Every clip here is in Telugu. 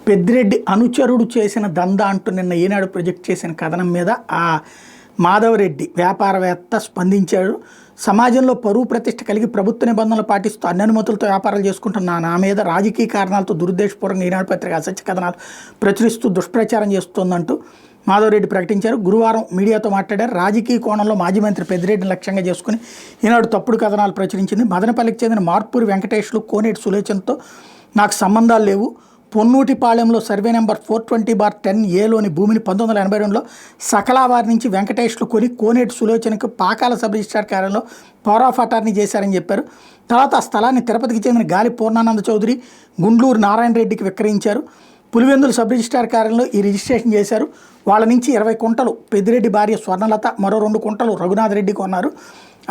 పెద్దిరెడ్డి అనుచరుడు చేసిన దందా అంటూ నిన్న ఈనాడు ప్రొజెక్ట్ చేసిన కథనం మీద ఆ మాధవరెడ్డి వ్యాపారవేత్త స్పందించాడు. సమాజంలో పరువు ప్రతిష్ట కలిగి ప్రభుత్వ నిబంధనలు పాటిస్తూ అన్ని అనుమతులతో వ్యాపారాలు చేసుకుంటున్న నా మీద రాజకీయ కారణాలతో దురుద్దేశపూర్వకంగా ఈనాడు పత్రిక అసత్య కథనాలు ప్రచురిస్తూ దుష్ప్రచారం చేస్తోందంటూ మాధవరెడ్డి ప్రకటించారు. గురువారం మీడియాతో మాట్లాడారు. రాజకీయ కోణంలో మాజీ మంత్రి పెద్దిరెడ్డిని లక్ష్యంగా చేసుకుని ఈనాడు తప్పుడు కథనాలు ప్రచురించింది. మదనపల్లికి చెందిన మార్పూరి వెంకటేశ్లు, కోనేటి సులోచనతో నాకు సంబంధాలు లేవు. పొన్నూటిపాళెంలో సర్వే నెంబర్ 420/10A భూమిని 1982లో సకలావారి నుంచి వెంకటేశ్లు కొని కోనేటి సులోచనకు పాకాల సబ్ రిజిస్ట్రార్ కార్యాలయంలో పవర్ ఆఫ్ అటార్నీ చేశారని చెప్పారు. తర్వాత ఆ స్థలాన్ని తిరుపతికి చెందిన గాలి పూర్ణానంద చౌదరి, గుండ్లూరు నారాయణ రెడ్డికి విక్రయించారు. పులివెందుల సబ్ రిజిస్ట్రార్ కార్యాలయంలో ఈ రిజిస్ట్రేషన్ చేశారు. వాళ్ళ నుంచి 20 కుంటలు పెద్దిరెడ్డి భార్య స్వర్ణలత, మరో 2 కుంటలు రఘునాథ్ రెడ్డి కొన్నారు.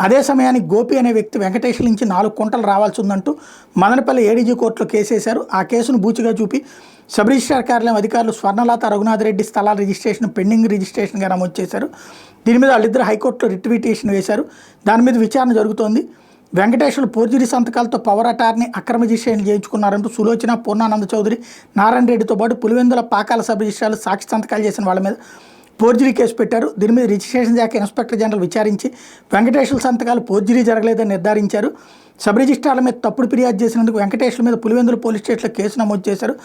అదే సమయానికి గోపి అనే వ్యక్తి వెంకటేశ్వర నుంచి 4 కుంటలు రావాల్సి ఉందంటూ మదనపల్లి ఏడీజీ కోర్టులో కేసేశారు. ఆ కేసును బూచిగా చూపి సబ్ రిజిస్ట్రార్ కార్యాలయం అధికారులు స్వర్ణలత, రఘునాథ్ రెడ్డి స్థలాల రిజిస్ట్రేషన్ పెండింగ్ రిజిస్ట్రేషన్గా నమోదు చేశారు. దీని మీద వాళ్ళిద్దరు హైకోర్టులో రిట్ పిటిషన్ వేశారు. దాని మీద విచారణ జరుగుతోంది. వెంకటేశ్వర్లు ఫోర్జరీ సంతకాలతో పవర్ అటార్నీ అక్రమ రిజిస్ట్రేషన్ చేయించుకున్నారంటూ సులోచన, పూర్ణానంద చౌదరి, నారాయణ రెడ్డితో పాటు పులివెందుల పాకాల సబ్ రిజిస్ట్రార్లు సాక్షి సంతకాలు చేసిన వాళ్ళ మీద ఫోర్జరీ కేసు పెట్టారు. దీని మీద రిజిస్ట్రేషన్ శాఖ ఇన్స్పెక్టర్ జనరల్ విచారించి వెంకటేశ్వర సంతకాలు ఫోర్జరీ జరగలేదని నిర్ధారించారు. సబ్ రిజిస్ట్రార్ల మీద తప్పుడు ఫిర్యాదు చేసినందుకు వెంకటేశ్వర మీద పులివెందుల పోలీస్ స్టేషన్లో కేసు నమోదు చేశారు.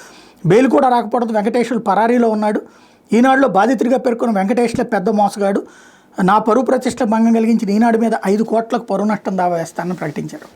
బెయిల్ కూడా రాకపోవడంతో వెంకటేశ్వర్లు పరారీలో ఉన్నాడు. ఈనాడులో బాధితుడిగా పేర్కొన్న వెంకటేశ్వర్ల పెద్ద మోసగాడు. నా పరువు ప్రతిష్ట భంగం కలిగించిన ఈనాడు మీద 5 కోట్లకు పరువు నష్టం దావా వేస్తానని ప్రకటించారు.